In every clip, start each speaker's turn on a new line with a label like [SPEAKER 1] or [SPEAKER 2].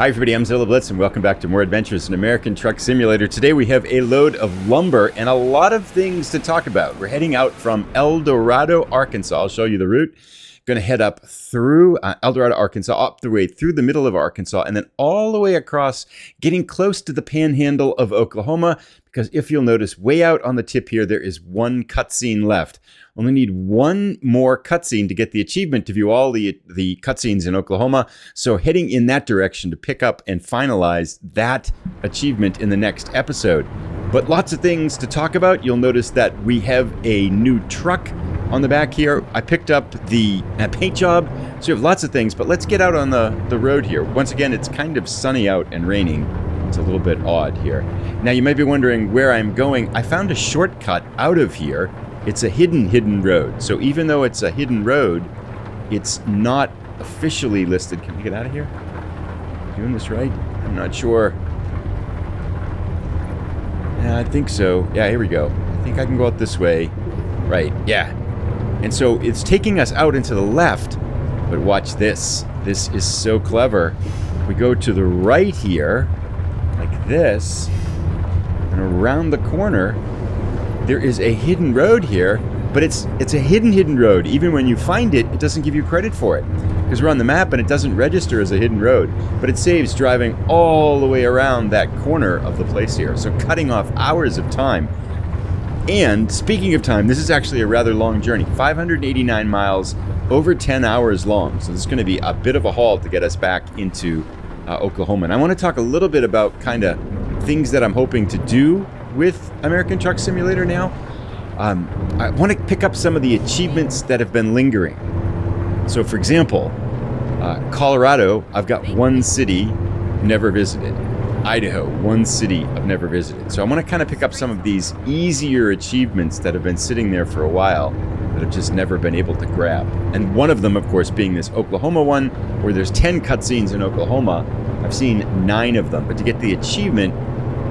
[SPEAKER 1] Hi everybody, I'm Zilla Blitz and welcome back to more adventures in American Truck Simulator. Today we have a load of lumber and a lot of things to talk about. We're heading out from El Dorado, Arkansas. I'll show you the route. Going to head up through El Dorado, Arkansas, up the way through the middle of Arkansas, and then all the way across, getting close to the panhandle of Oklahoma, because if you'll notice, way out on the tip here, there is one cutscene left. Only need one more cutscene to get the achievement to view all the cutscenes in Oklahoma. So heading in that direction to pick up and finalize that achievement in the next episode. But lots of things to talk about. You'll notice that we have a new truck on the back here. I picked up the paint job. So we have lots of things, but let's get out on the road here. Once again, it's kind of sunny out and raining. It's a little bit odd here. Now you might be wondering where I'm going. I found a shortcut out of here. It's a hidden road. So even though it's a hidden road, it's not officially listed. Can we get out of here? Doing this right? I'm not sure. Yeah, I think so. Yeah, here we go. I think I can go out this way. Right, yeah. And so it's taking us out into the left, but watch this. This is so clever. We go to the right here, like this, and around the corner, there is a hidden road here, but it's a hidden road. Even when you find it, it doesn't give you credit for it, because we're on the map and it doesn't register as a hidden road, but it saves driving all the way around that corner of the place here, so cutting off hours of time. And speaking of time, this is actually a rather long journey, 589 miles, over 10 hours long. So this is going to be a bit of a haul to get us back into Oklahoma. And I want to talk a little bit about kind of things that I'm hoping to do with American Truck Simulator now. I want to pick up some of the achievements that have been lingering. So for example, Colorado, I've got one city never visited. Idaho, one city I've never visited. So I want to kind of pick up some of these easier achievements that have been sitting there for a while that I've just never been able to grab. And one of them, of course, being this Oklahoma one, where there's 10 cutscenes in Oklahoma. I've seen 9 of them, but to get the achievement,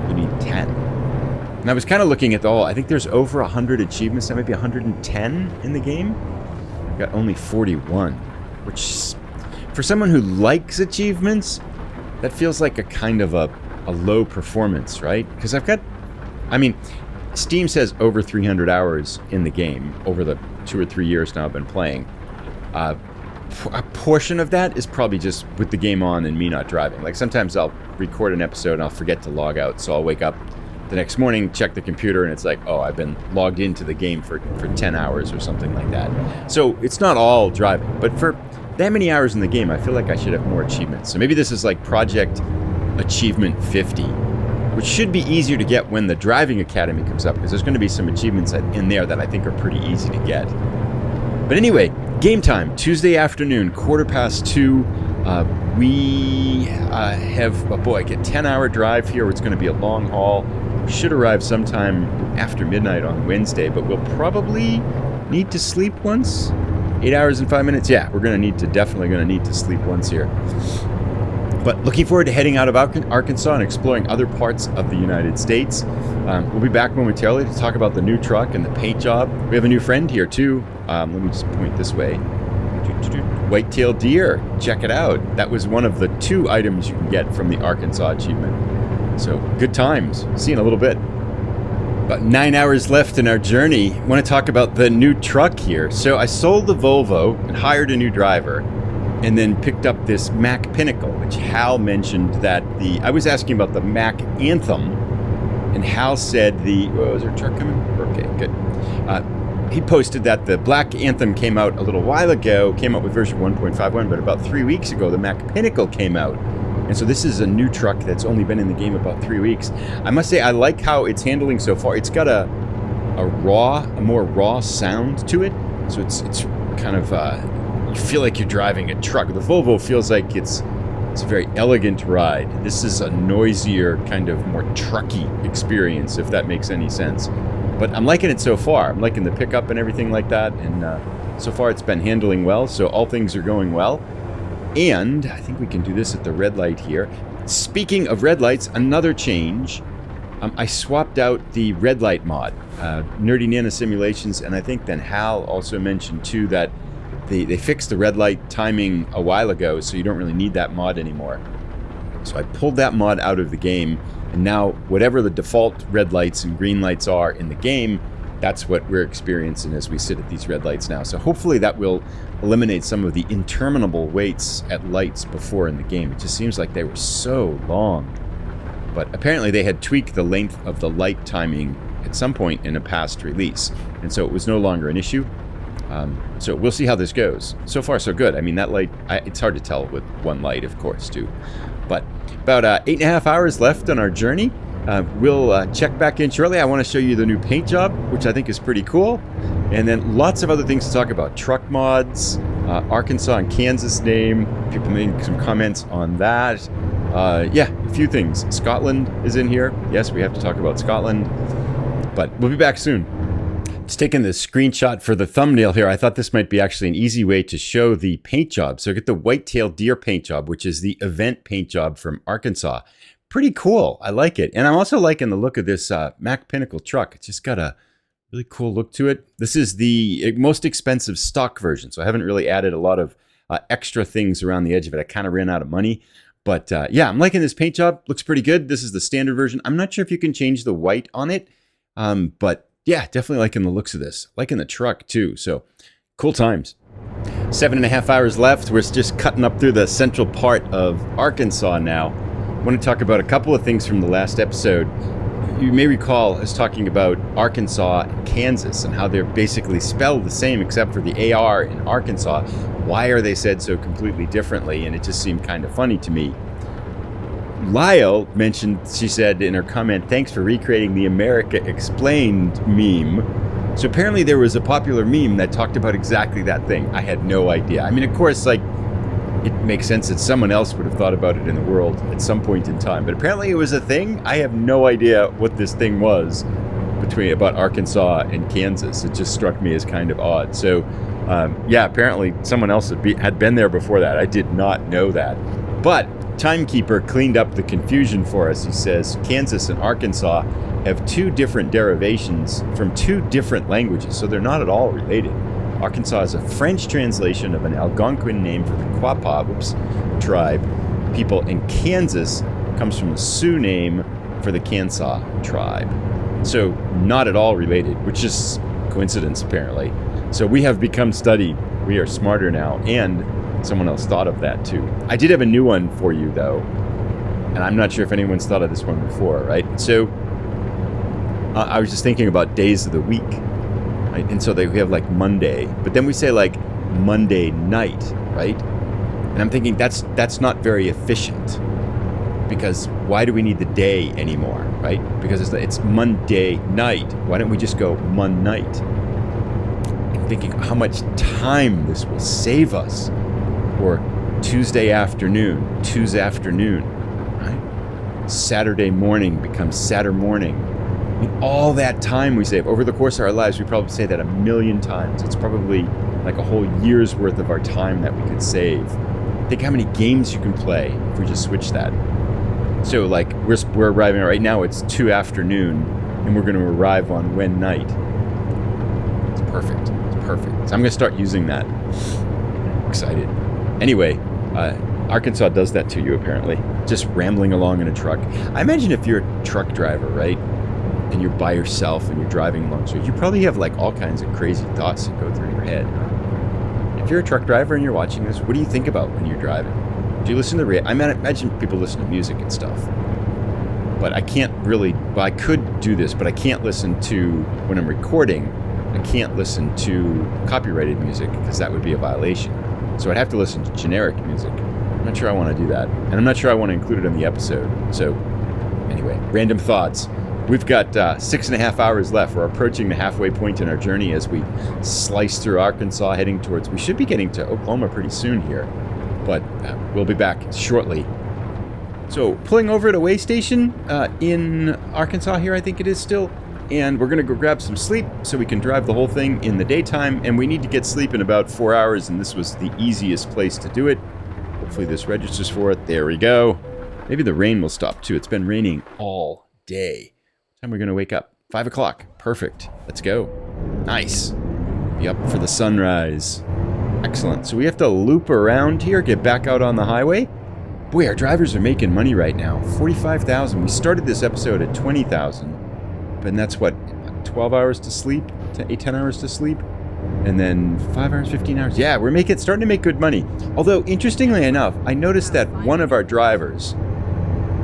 [SPEAKER 1] you need 10. And I was kind of looking at I think there's over 100 achievements, that might be 110 in the game. I've got only 41, which for someone who likes achievements, that feels like a kind of a low performance, right? Because Steam says over 300 hours in the game over the 2 or 3 years now I've been playing. A portion of that is probably just with the game on and me not driving. Like sometimes I'll record an episode and I'll forget to log out, so I'll wake up the next morning, check the computer, and it's like, oh, I've been logged into the game for 10 hours or something like that. So it's not all driving, but for that many hours in the game, I feel like I should have more achievements. So maybe this is like Project Achievement 50, which should be easier to get when the Driving Academy comes up, because there's going to be some achievements in there that I think are pretty easy to get. But anyway, game time, Tuesday afternoon, 2:15. We have, like a 10-hour drive here. It's going to be a long haul. We should arrive sometime after midnight on Wednesday, but we'll probably need to sleep once. 8 hours and 5 minutes. Yeah, we're definitely going to need to sleep once here. But looking forward to heading out of Arkansas and exploring other parts of the United States. We'll be back momentarily to talk about the new truck and the paint job. We have a new friend here too. Let me just point this way. White-tailed deer. Check it out. That was one of the 2 items you can get from the Arkansas achievement. So good times. See you in a little bit. About 9 hours left in our journey. I want to talk about the new truck here. So I sold the Volvo and hired a new driver, and then picked up this Mack Pinnacle, which Hal mentioned that I was asking about the Mack Anthem, and Hal said is there a truck coming? Okay, good. He posted that the Black Anthem came out a little while ago, came out with version 1.51, but about 3 weeks ago, the Mack Pinnacle came out. And so this is a new truck that's only been in the game about 3 weeks. I must say, I like how it's handling so far. It's got a more raw sound to it. So it's kind of, you feel like you're driving a truck. The Volvo feels like it's a very elegant ride. This is a noisier, kind of more trucky experience, if that makes any sense. But I'm liking it so far. I'm liking the pickup and everything like that. And so far it's been handling well. So all things are going well. And I think we can do this at the red light here. Speaking of red lights, another change. I swapped out the red light mod, Nerdy Nana Simulations, and I think then Hal also mentioned too that they fixed the red light timing a while ago, so you don't really need that mod anymore. So I pulled that mod out of the game, and now whatever the default red lights and green lights are in the game, that's what we're experiencing as we sit at these red lights now. So hopefully that will eliminate some of the interminable waits at lights before in the game. It just seems like they were so long. But apparently they had tweaked the length of the light timing at some point in a past release, and so it was no longer an issue. So we'll see how this goes. So far, so good. I mean, that light, it's hard to tell with one light, of course, too. But about 8.5 hours left on our journey. We'll check back in shortly. I want to show you the new paint job, which I think is pretty cool. And then lots of other things to talk about. Truck mods, Arkansas and Kansas name. People making some comments on that. Yeah, a few things. Scotland is in here. Yes, we have to talk about Scotland. But we'll be back soon. Just taking the screenshot for the thumbnail here. I thought this might be actually an easy way to show the paint job. So get the white-tailed deer paint job, which is the event paint job from Arkansas. Pretty cool. I like it. And I'm also liking the look of this Mack Pinnacle truck. It's just got a really cool look to it. This is the most expensive stock version, so I haven't really added a lot of extra things around the edge of it. I kind of ran out of money. But yeah, I'm liking this paint job. Looks pretty good. This is the standard version. I'm not sure if you can change the white on it, but yeah, definitely liking the looks of this. Liking the truck too. So cool times. 7.5 hours left. We're just cutting up through the central part of Arkansas now. I want to talk about a couple of things from the last episode. You may recall us talking about Arkansas and Kansas and how they're basically spelled the same except for the AR in Arkansas. Why are they said so completely differently? And it just seemed kind of funny to me. Lyle mentioned, she said in her comment, thanks for recreating the America Explained meme. So apparently there was a popular meme that talked about exactly that thing. I had no idea. I mean, of course, like, it makes sense that someone else would have thought about it in the world at some point in time. But apparently it was a thing. I have no idea what this thing was about Arkansas and Kansas. It just struck me as kind of odd. So, yeah, apparently someone else had been there before that. I did not know that. But Timekeeper cleaned up the confusion for us. He says Kansas and Arkansas have two different derivations from two different languages, so they're not at all related. Arkansas is a French translation of an Algonquin name for the Quapaw tribe people, and Kansas comes from the Sioux name for the Kansas tribe. So not at all related, which is coincidence apparently. So we have become studied. We are smarter now, and someone else thought of that too. I did have a new one for you though, and I'm not sure if anyone's thought of this one before, right? So I was just thinking about days of the week, right? And so we have like Monday, but then we say like Monday night, right? And I'm thinking that's not very efficient, because why do we need the day anymore, right? Because it's Monday night. Why don't we just go Mon night? I'm thinking how much time this will save us. Or Tuesday afternoon, right? Saturday morning becomes Saturday morning. I mean, all that time we save over the course of our lives, we probably say that 1,000,000 times. It's probably like a whole year's worth of our time that we could save. Think how many games you can play if we just switch that. So like we're arriving right now, it's 2 afternoon, and we're going to arrive on when night. It's perfect. It's perfect. So I'm going to start using that. Excited. Anyway, Arkansas does that to you, apparently. Just rambling along in a truck. I imagine if you're a truck driver, right, and you're by yourself and you're driving along, so you probably have like all kinds of crazy thoughts that go through your head. If you're a truck driver and you're watching this, what do you think about when you're driving? Do you listen to I imagine people listen to music and stuff. But I can't really, well, I could do this, but I can't listen to, when I'm recording, I can't listen to copyrighted music because that would be a violation. So I'd have to listen to generic music. I'm not sure I want to do that. And I'm not sure I want to include it in the episode. So anyway, random thoughts. We've got 6.5 hours left. We're approaching the halfway point in our journey as we slice through Arkansas, heading towards, we should be getting to Oklahoma pretty soon here. But we'll be back shortly. So pulling over at a way station in Arkansas here, I think it is still. And we're going to go grab some sleep so we can drive the whole thing in the daytime. And we need to get sleep in about 4 hours, and this was the easiest place to do it. Hopefully this registers for it. There we go. Maybe the rain will stop too. It's been raining all day. What time are we going to wake up? 5 o'clock. Perfect. Let's go. Nice. Be up for the sunrise. Excellent. So we have to loop around here, get back out on the highway. Boy, our drivers are making money right now. 45,000. We started this episode at 20,000, but that's what, 12 hours to sleep, 10 hours to sleep, and then 5 hours, 15 hours. Yeah, we're starting to make good money. Although, interestingly enough, I noticed that one of our drivers,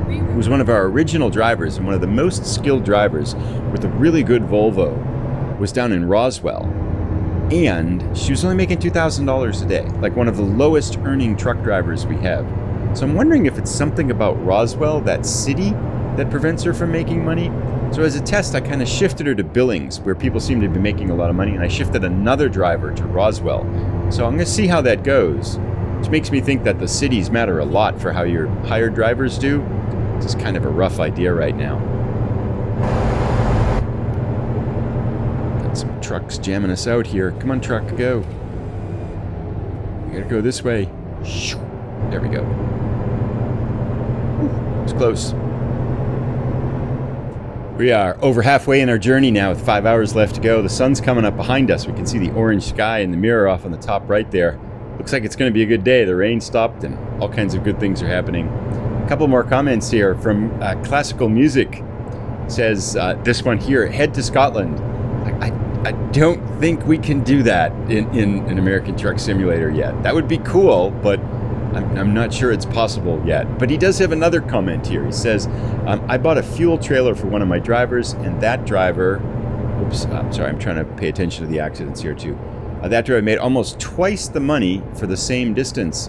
[SPEAKER 1] who was one of our original drivers and one of the most skilled drivers with a really good Volvo, was down in Roswell. And she was only making $2,000 a day, like one of the lowest earning truck drivers we have. So I'm wondering if it's something about Roswell, that city, that prevents her from making money. So as a test, I kind of shifted her to Billings, where people seem to be making a lot of money, and I shifted another driver to Roswell. So I'm going to see how that goes, which makes me think that the cities matter a lot for how your hired drivers do. It's just kind of a rough idea right now. Got some trucks jamming us out here. Come on, truck, go. We gotta go this way. There we go. It's close. We are over halfway in our journey now with 5 hours left to go. The sun's coming up behind us. We can see the orange sky in the mirror off on the top right there. Looks like it's going to be a good day. The rain stopped and all kinds of good things are happening. A couple more comments here from Classical Music. It says, this one here, head to Scotland. I don't think we can do that in an American Truck Simulator yet. That would be cool, but I'm not sure it's possible yet. But he does have another comment here. He says, I bought a fuel trailer for one of my drivers, and that driver... Oops, I'm sorry, I'm trying to pay attention to the accidents here too. That driver made almost twice the money for the same distance.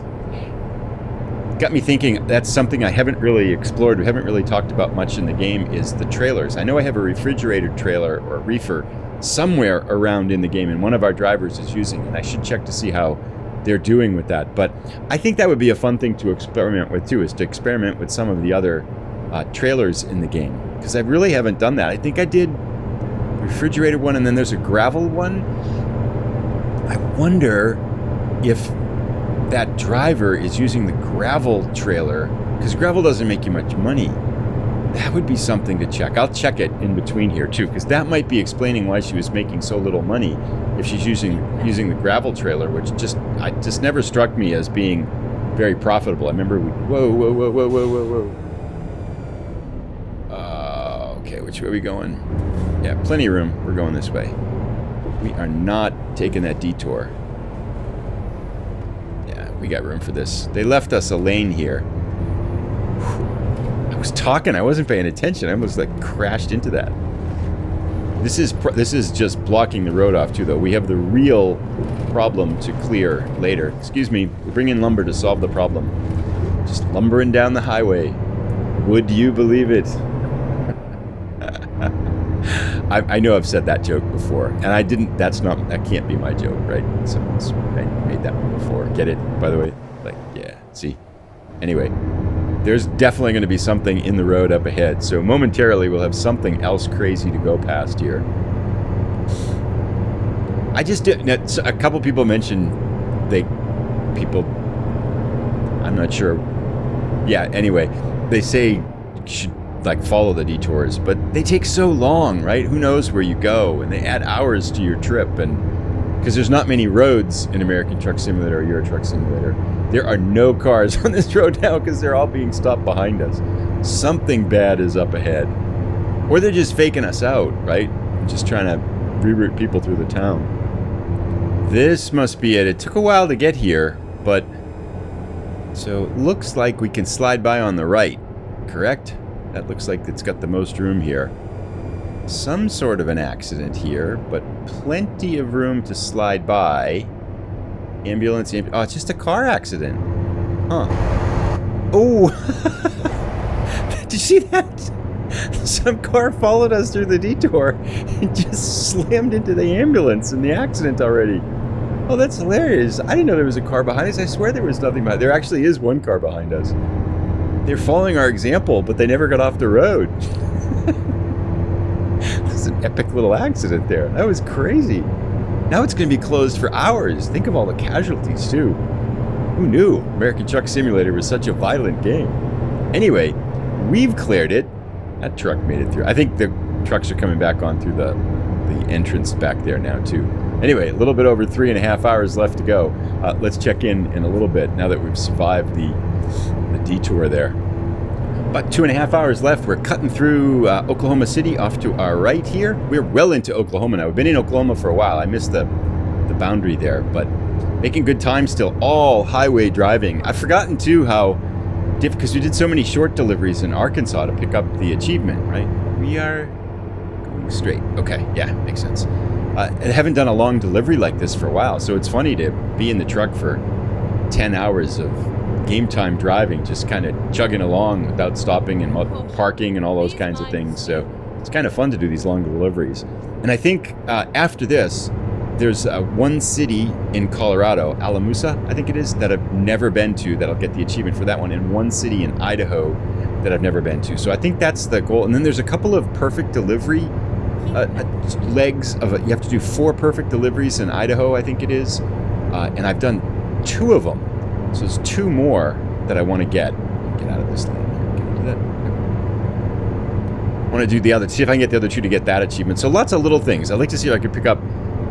[SPEAKER 1] Got me thinking, that's something I haven't really explored, we haven't really talked about much in the game, is the trailers. I know I have a refrigerator trailer, or a reefer, somewhere around in the game, and one of our drivers is using it. I should check to see how they're doing with that. But I think that would be a fun thing to experiment with too, is to experiment with some of the other trailers in the game, because I really haven't done that. I think I did refrigerated one, and then there's a gravel one. I wonder if that driver is using the gravel trailer, because gravel doesn't make you much money. That would be something to check. I'll check it in between here too, because that might be explaining why she was making so little money if she's using the gravel trailer, which just never struck me as being very profitable. I remember whoa. Okay, which way are we going? Yeah, plenty of room. We're going this way. We are not taking that detour. Yeah, we got room for this. They left us a lane here. I was talking, I wasn't paying attention. I almost like crashed into that. This is just blocking the road off too, though. We have the real problem to clear later. Excuse me, we bring in lumber to solve the problem. Just lumbering down the highway. Would you believe it? I know I've said that joke before, and I didn't. That can't be my joke, right? Someone's made that one before. Get it? By the way, like, yeah. See. Anyway. There's definitely going to be something in the road up ahead, so momentarily we'll have something else crazy to go past here. I just did. A couple people mentioned I'm not sure. Yeah. Anyway, they say you should like follow the detours, but they take so long, right? Who knows where you go, and they add hours to your trip, and because there's not many roads in American Truck Simulator or Euro Truck Simulator. There are no cars on this road now because they're all being stopped behind us. Something bad is up ahead. Or they're just faking us out, right? Just trying to reroute people through the town. This must be it. It took a while to get here, but... So, it looks like we can slide by on the right, correct? That looks like it's got the most room here. Some sort of an accident here, but plenty of room to slide by. Ambulance. Oh, it's just a car accident. Huh. Oh! Did you see that? Some car followed us through the detour and just slammed into the ambulance in the accident already. Oh, that's hilarious. I didn't know there was a car behind us. I swear there was nothing behind. There actually is one car behind us. They're following our example, but they never got off the road. This is an epic little accident there. That was crazy. Now it's going to be closed for hours. Think of all the casualties, too. Who knew American Truck Simulator was such a violent game? Anyway, we've cleared it. That truck made it through. I think the trucks are coming back on through the entrance back there now, too. Anyway, a little bit over 3.5 hours left to go. Let's check in a little bit now that we've survived the the Detour there. About 2.5 hours left. We're cutting through Oklahoma City off to our right here. We're well into Oklahoma now. We've been in Oklahoma for a while. I missed the boundary there, but making good time still. All highway driving. I've forgotten too how because we did so many short deliveries in Arkansas to pick up the achievement, right? We are going straight. Okay, yeah, makes sense. I haven't done a long delivery like this for a while, so it's funny to be in the truck for 10 hours of game time driving, just kind of chugging along without stopping and parking and all those kinds of things. So it's kind of fun to do these long deliveries. And I think after this, there's one city in Colorado, Alamusa, I think it is, that I've never been to that I'll get the achievement for that one, and one city in Idaho that I've never been to. So I think that's the goal. And then there's a couple of perfect delivery legs of it. You have to do 4 perfect deliveries in Idaho, I think it is. And I've done 2 of them. So there's 2 more that I want to get. Get out of this lane here. Can I do that? I want to do the other, see if I can get the other 2 to get that achievement. So lots of little things. I'd like to see if I could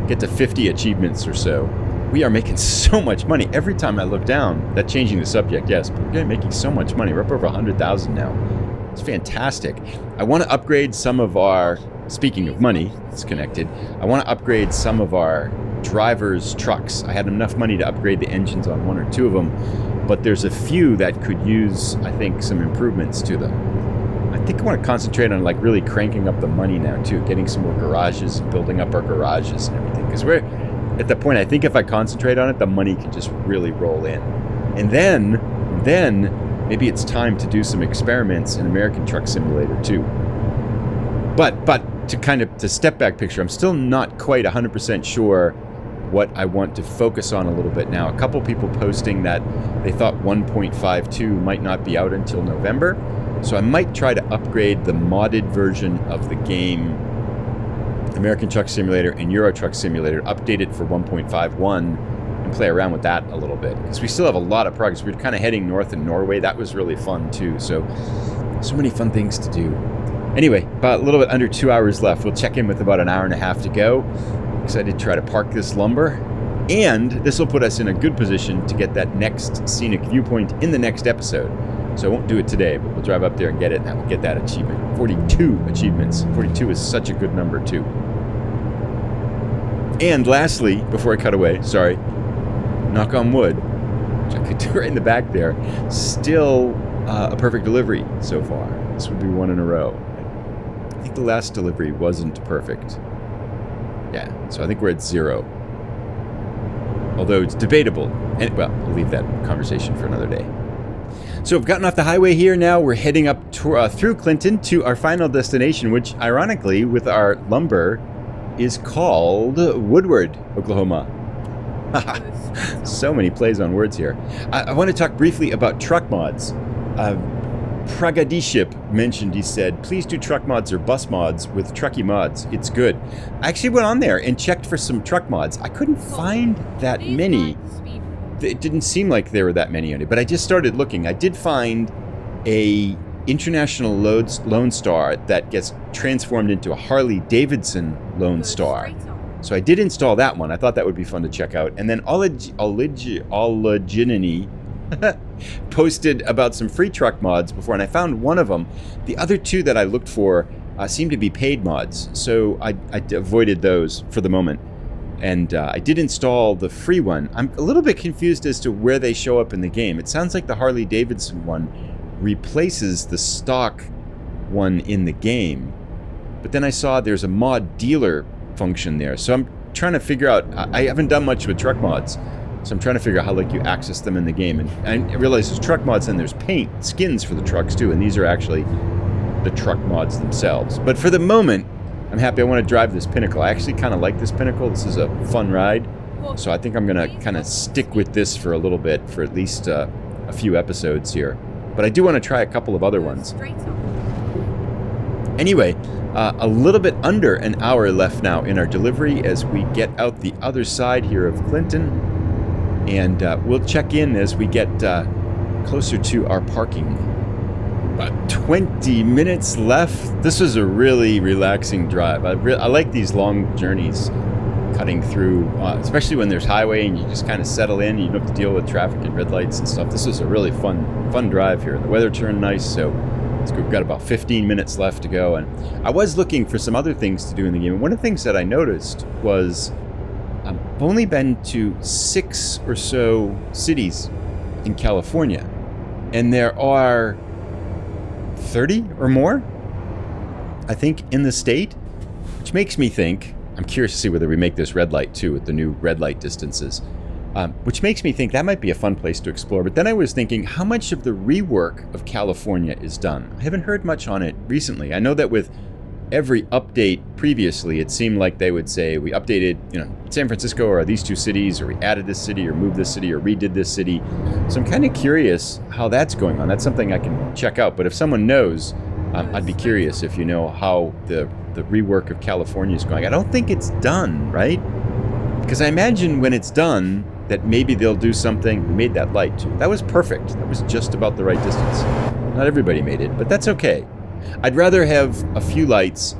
[SPEAKER 1] get to 50 achievements or so. We are making so much money. Every time I look down, that's changing the subject, yes, but we're making so much money. We're up over 100,000 now. It's fantastic. I want to upgrade some of our, speaking of money, it's connected. I want to upgrade some of our drivers' trucks. I had enough money to upgrade the engines on 1 or 2 of them, but there's a few that could use, I think, some improvements to them. I think I want to concentrate on like really cranking up the money now too, getting some more garages, building up our garages and everything. Because we're at the point, I think if I concentrate on it, the money can just really roll in. And then maybe it's time to do some experiments in American Truck Simulator too. But to step back picture, I'm still not quite 100% sure what I want to focus on a little bit now. A couple people posting that they thought 1.52 might not be out until November. So I might try to upgrade the modded version of the game, American Truck Simulator and Euro Truck Simulator, update it for 1.51 and play around with that a little bit. Because we still have a lot of progress. We're kind of heading north in Norway. That was really fun too. So many fun things to do. Anyway, about a little bit under 2 hours left. We'll check in with about an hour and a half to go. Excited to try to park this lumber. And this will put us in a good position to get that next scenic viewpoint in the next episode. So I won't do it today, but we'll drive up there and get it, and that will get that achievement. 42 achievements. 42 is such a good number, too. And lastly, before I cut away, sorry, knock on wood, which I could do right in the back there, still a perfect delivery so far. This would be 1 in a row. I think the last delivery wasn't perfect. Yeah, so I think we're at 0. Although it's debatable. And, well, we'll leave that conversation for another day. So we've gotten off the highway here now. We're heading up through Clinton to our final destination, which ironically, with our lumber, is called Woodward, Oklahoma. So many plays on words here. I want to talk briefly about truck mods. Pragadiship mentioned, he said, please do truck mods or bus mods with Trucky Mods. It's good. I actually went on there and checked for some truck mods. I couldn't find that many. It didn't seem like there were that many on it, but I just started looking. I did find a International Lone Star that gets transformed into a Harley Davidson Lone Star. So I did install that one. I thought that would be fun to check out. And then Ologinini posted about some free truck mods before, and I found one of them. The other 2 that I looked for seemed to be paid mods, so I avoided those for the moment. And I did install the free one. I'm a little bit confused as to where they show up in the game. It sounds like the Harley Davidson one replaces the stock one in the game. But then I saw there's a mod dealer function there. So I'm trying to figure out, I haven't done much with truck mods. So I'm trying to figure out how you access them in the game. And I realize there's truck mods and there's paint, skins for the trucks too. And these are actually the truck mods themselves. But for the moment, I'm happy. I want to drive this Pinnacle. I actually kind of like this Pinnacle. This is a fun ride. So I think I'm going to kind of stick with this for a little bit, for at least a few episodes here. But I do want to try a couple of other ones. Anyway, a little bit under an hour left now in our delivery as we get out the other side here of Clinton. And we'll check in as we get closer to our parking. About 20 minutes left. This was a really relaxing drive. I like these long journeys cutting through, especially when there's highway and you just kind of settle in. You don't have to deal with traffic and red lights and stuff. This is a really fun drive here. The weather turned nice, so we've got about 15 minutes left to go. And I was looking for some other things to do in the game. And one of the things that I noticed was I've only been to 6 or so cities in California, and there are 30 or more, I think, in the state, which makes me think, I'm curious to see whether we make this red light too with the new red light distances, which makes me think that might be a fun place to explore. But then I was thinking, how much of the rework of California is done? I haven't heard much on it recently. I know that with every update previously, it seemed like they would say, we updated, San Francisco or these 2 cities, or we added this city or moved this city or redid this city. So I'm kind of curious how that's going on. That's something I can check out. But if someone knows, I'd be curious if you know how the rework of California is going. I don't think it's done, right? Because I imagine when it's done, that maybe they'll do something. We made that light too. That was perfect. That was just about the right distance. Not everybody made it, but that's okay. I'd rather have a few lights.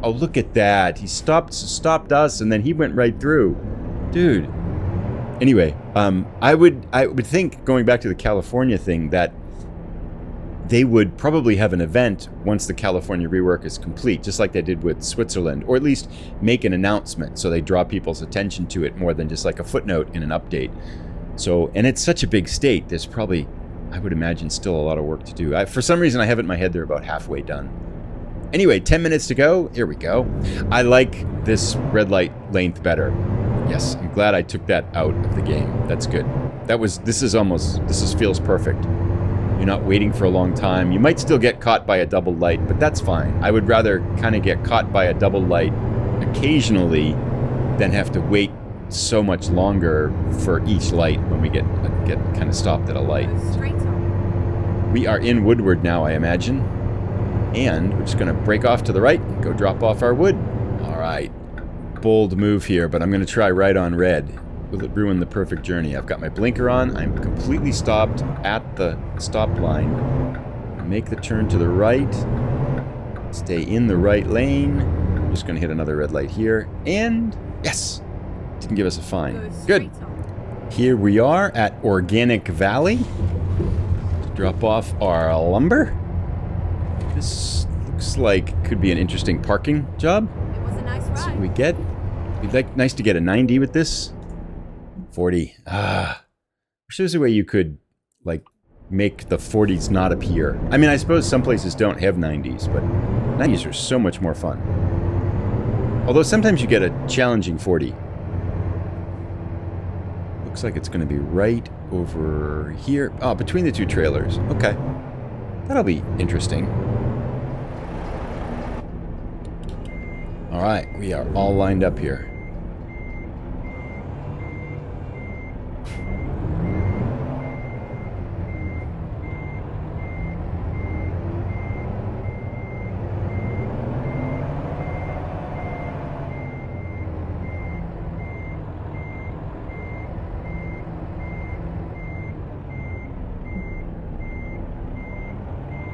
[SPEAKER 1] Oh, look at that. He stopped us, and then he went right through. Dude. Anyway, I would think, going back to the California thing, that they would probably have an event once the California rework is complete, just like they did with Switzerland, or at least make an announcement so they draw people's attention to it more than just like a footnote in an update. So, and it's such a big state, there's probably, I would imagine, still a lot of work to do. For some reason, I have it in my head they're about halfway done. Anyway, 10 minutes to go. Here we go. I like this red light length better. Yes, I'm glad I took that out of the game. That's good. This feels perfect. You're not waiting for a long time. You might still get caught by a double light, but that's fine. I would rather kind of get caught by a double light occasionally than have to wait so much longer for each light when we get kind of stopped at a light. We are in Woodward now, I imagine. And we're just going to break off to the right and go drop off our wood. All right. Bold move here, but I'm going to try right on red. Will it ruin the perfect journey? I've got my blinker on. I'm completely stopped at the stop line. Make the turn to the right. Stay in the right lane. I'm just going to hit another red light here. And yes! Didn't give us a fine. Good. Here we are at Organic Valley. Drop off our lumber. This looks like could be an interesting parking job.
[SPEAKER 2] It was a nice ride.
[SPEAKER 1] See what we get. It'd like nice to get a 90 with this. 40. Wish there was a way you could, like, make the 40s not appear. I mean, I suppose some places don't have 90s, but 90s are so much more fun. Although sometimes you get a challenging 40. Looks like it's going to be right over here. Oh, between the 2 trailers. Okay. That'll be interesting. All right, we are all lined up here.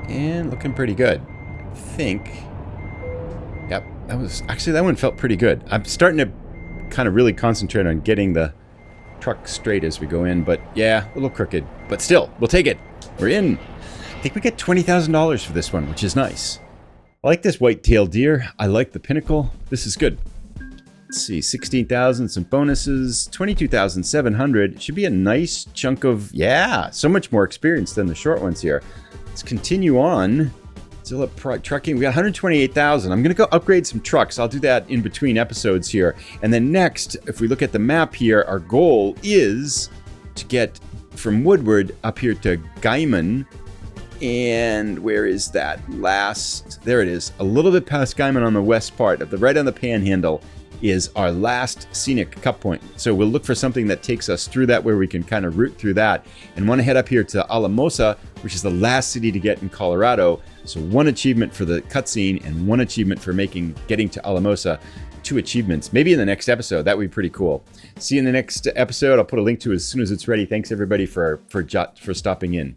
[SPEAKER 1] And looking pretty good. I think. Yep, that one felt pretty good. I'm starting to kind of really concentrate on getting the truck straight as we go in, but yeah, a little crooked. But still, we'll take it. We're in. I think we get $20,000 for this one, which is nice. I like this white-tailed deer. I like the Pinnacle. This is good. Let's see, 16,000, some bonuses, 22,700. Should be a nice chunk of, yeah, so much more experience than the short ones here. Let's continue on. Zilla trucking, we got 128,000. I'm going to go upgrade some trucks. I'll do that in between episodes here. And then next, if we look at the map here, our goal is to get from Woodward up here to Guyman. And where is that last? There it is. A little bit past Guyman on the west part, right on the panhandle, is our last scenic cut point. So we'll look for something that takes us through that where we can kind of route through that, and want to head up here to Alamosa, which is the last city to get in Colorado. So 1 achievement for the cutscene and 1 achievement for getting to Alamosa. 2 achievements. Maybe in the next episode. That would be pretty cool. See you in the next episode. I'll put a link to it as soon as it's ready. Thanks everybody for stopping in.